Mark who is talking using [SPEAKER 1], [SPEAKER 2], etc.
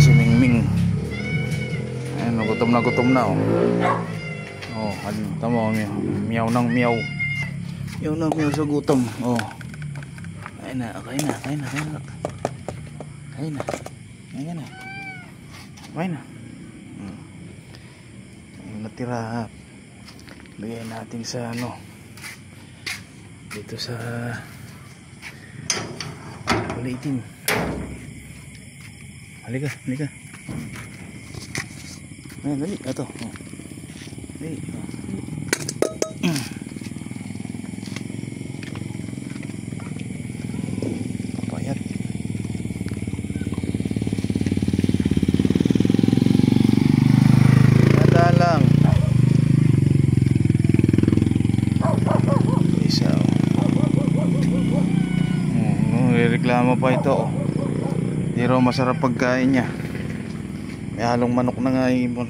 [SPEAKER 1] si Mingming. Ayun, gutom na oh. Oh, tama mo, miyaw nang miyaw. Miyaw nang miyaw sa gutom. Oh. Kain na. Kain na. Yung natira, bigyan natin sa dito sa ulitin. Halika. Ayan, dali. Ito. Oh. Dali. Papayat. Nada lang. Isa. Reklamo pa ito. Hindi raw masarap pagkain niya. May halong manok na nga ibon.